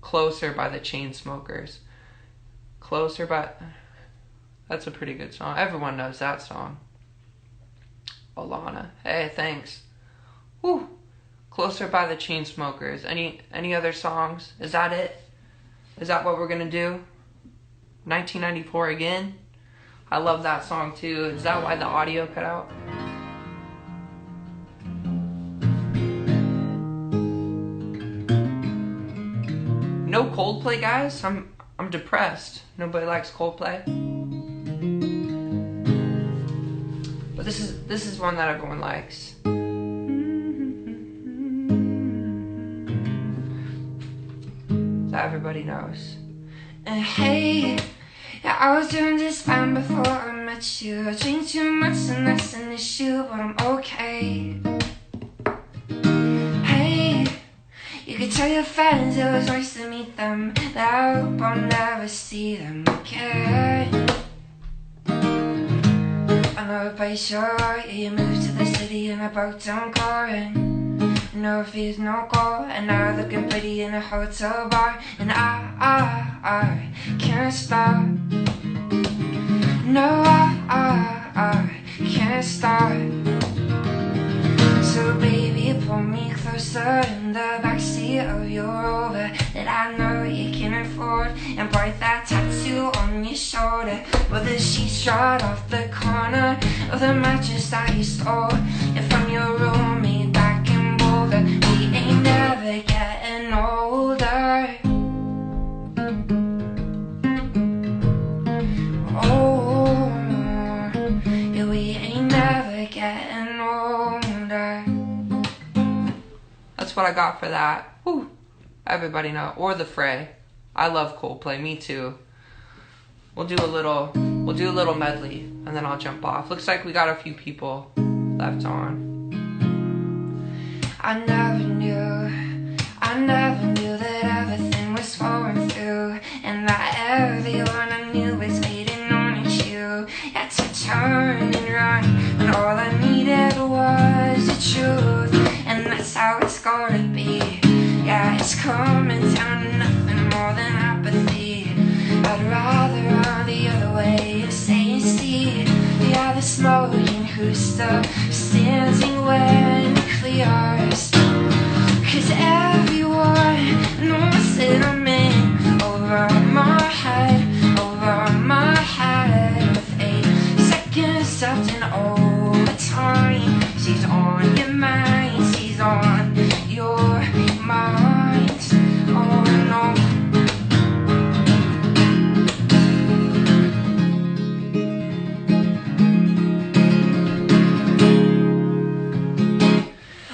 Closer by the Chainsmokers. Closer by... That's a pretty good song. Everyone knows that song. Alana. Hey, thanks. Whew. Closer by the Chainsmokers. Any other songs? Is that it? Is that what we're gonna do? 1994 again? I love that song too. Is that why the audio cut out? No Coldplay, guys? I'm depressed. Nobody likes Coldplay. But this is one that everyone likes. That everybody knows. And hey, yeah, I was doing just fine before I met you. I drink too much and that's an issue, but I'm okay. Hey, you could tell your friends it was nice to meet them, but I hope I'll never see them again. I know a place you're right, you moved to the city in a broke down car, and no fees, no call, and now looking pretty in a hotel bar, and I can't stop. No, I can't stop. So baby, pull me closer in the backseat of your Rover that I know you can afford, and bite that tattoo on your shoulder. Well, the sheets right off the corner of the mattress that you stole, and from your roommate back in Boulder. We ain't never getting older. Oh, yeah, we ain't never getting older. That's what I got for that. Whew. Everybody know. Or The Fray. I love Coldplay. Me too. We'll do a little medley and then I'll jump off. Looks like we got a few people left on. I never knew that everything was falling through, and that everyone I knew was waiting on you. Had to turn and run when all I needed was the truth, and that's how it's gonna be. Yeah, it's coming down to nothing more than apathy. I'd rather run the other way and stay and see. Yeah, the smoke and who's still standing when it clears. Cause everyone knows that I'm in over my head with 8 seconds left in overtime. She's on your mind, she's on your mind. Oh no.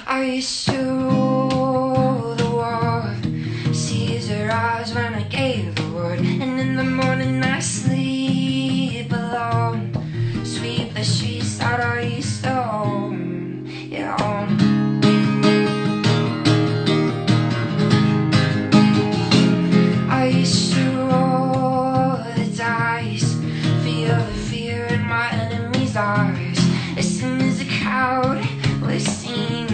I used to rule the world, seize her eyes when I gave the word, and in the morning I sleep alone, sweep the streets that I used to own, yeah, own. I used to roll the dice, feel the fear in my enemy's eyes, as soon as the crowd was seen.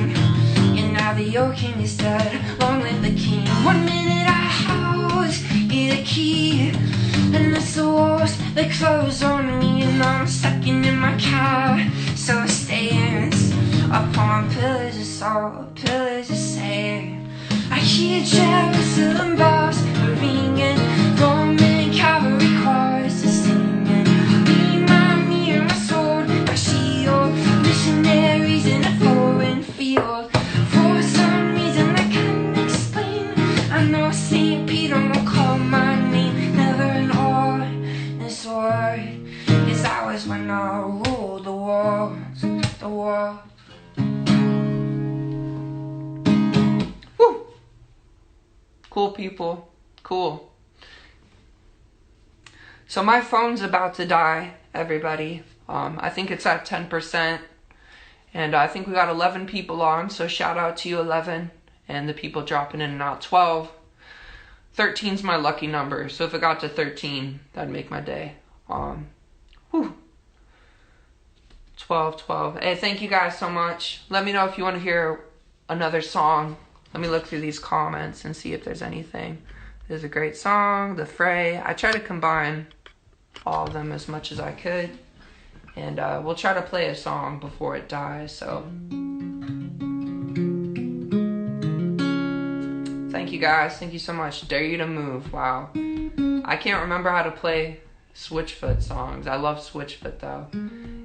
Now the your king is dead, long live the king. 1 minute I house you the key, and it's the walls that close on me, and I'm stuck in my car. So it stands upon pillars of salt, pillars of sand. I hear Jerusalem bells ringing, Roman cavalry choirs are singing. Remind me of my sword, my shield, missionaries in a foreign field. For some reason I can't explain, I know St. Peter will call my name. Never in all this world. and I'll rule the world, the world. Woo! Cool people, cool. So my phone's about to die, everybody. I think it's at 10%, and I think we got 11 people on, so shout out to you, 11, and the people dropping in and out, 12. 13's my lucky number, so if it got to 13, that'd make my day. 12. Hey, thank you guys so much. Let me know if you want to hear another song. Let me look through these comments and see if there's anything. There's a great song, The Fray. I try to combine all of them as much as I could. And we'll try to play a song before it dies, so. Thank you guys, thank you so much. Dare You to Move, wow. I can't remember how to play Switchfoot songs. I love Switchfoot though.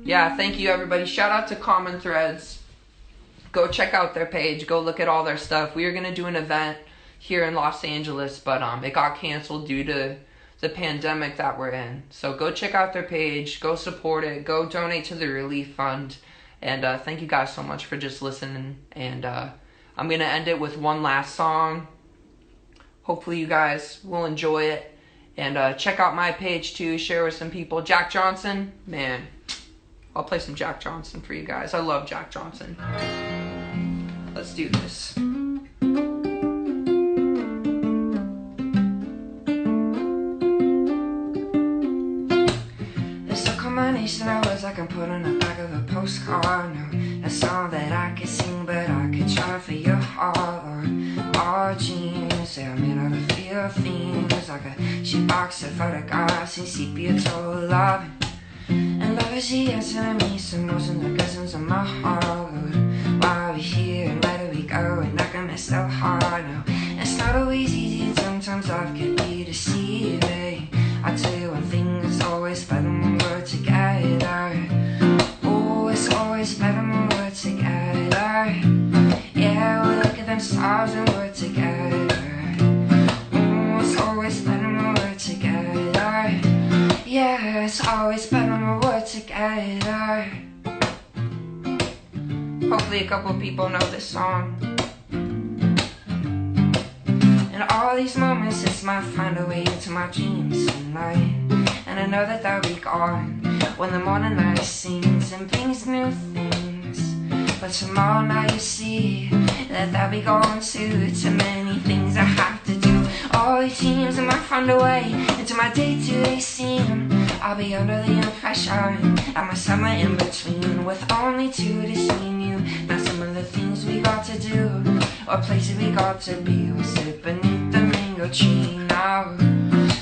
Yeah, thank you everybody. Shout out to Common Threads. Go check out their page, go look at all their stuff. We were gonna do an event here in Los Angeles, but it got canceled due to the pandemic that we're in. So go check out their page, go support it, go donate to the relief fund, and thank you guys so much for just listening. And I'm gonna end it with one last song. Hopefully you guys will enjoy it, and check out my page too, share with some people. Jack Johnson, man, I'll play some Jack Johnson for you guys. I love Jack Johnson. Let's do this. Combination of words I can put on the back of a postcard. No, a song that I could sing, but I could try for your heart. Or our jeans, they're made out of fear things, like a sheet box of photographs in sepia total love. And love is the answer to me, some notes in the cousins of my heart. Why are we here and where do we go? And I can miss so hard. No, it's not always easy, sometimes life can be deceiving. I tell you one thing, it's always better when we're together. Oh, it's always better when we're together. Yeah, we look at them stars and we're together. Oh, it's always better when we're together. Yeah, it's always better when we're together. Hopefully a couple people know this song. In all these moments, it's might find a way into my dreams tonight. And I know that they'll be gone when the morning light sings and brings new things. But tomorrow night you see that they'll be gone too. Too many things I have to do. All these teams I might find a way into my day-to-day scene. I'll be under the impression at my summer in between, with only two to see you. Now some of the things we got to do, or places we got to be, we'll sit beneath the mango tree now.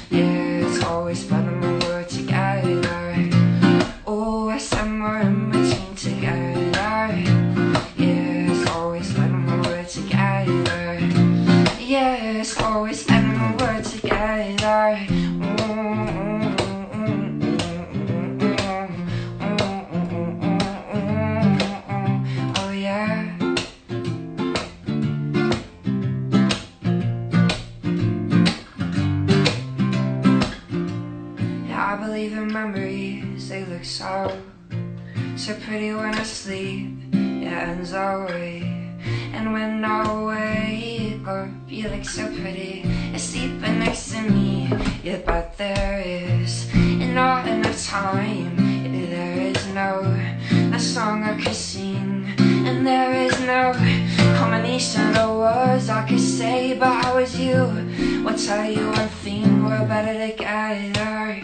Yeah, it's always better when we're together. Oh, we're somewhere in between together. Yeah, it's always better when we're together. Yeah, it's always better when we're together. Oh yeah. I believe in memories, they look so pretty when I sleep, yeah, ends our way. And when I wake up, you look so pretty, you're sleeping next to me, yeah, but there is not enough time, yeah, there is no song I could sing, and there is no combination of words I could say, but I was you, will tell you one thing, we're better together.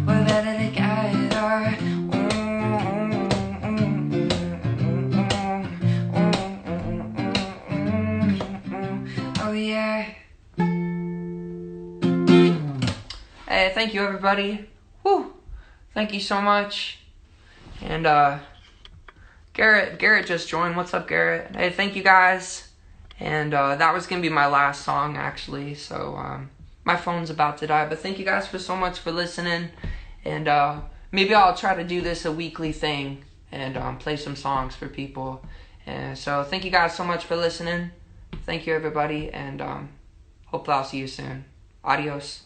We're better together. Oh yeah. Hey, thank you everybody. Whew. Thank you so much. And Garrett just joined. What's up, Garrett? Hey, thank you guys. And that was gonna be my last song actually, so my phone's about to die, but thank you guys for so much for listening. And maybe I'll try to do this a weekly thing and play some songs for people. And so thank you guys so much for listening. Thank you everybody, and hopefully I'll see you soon. Adios.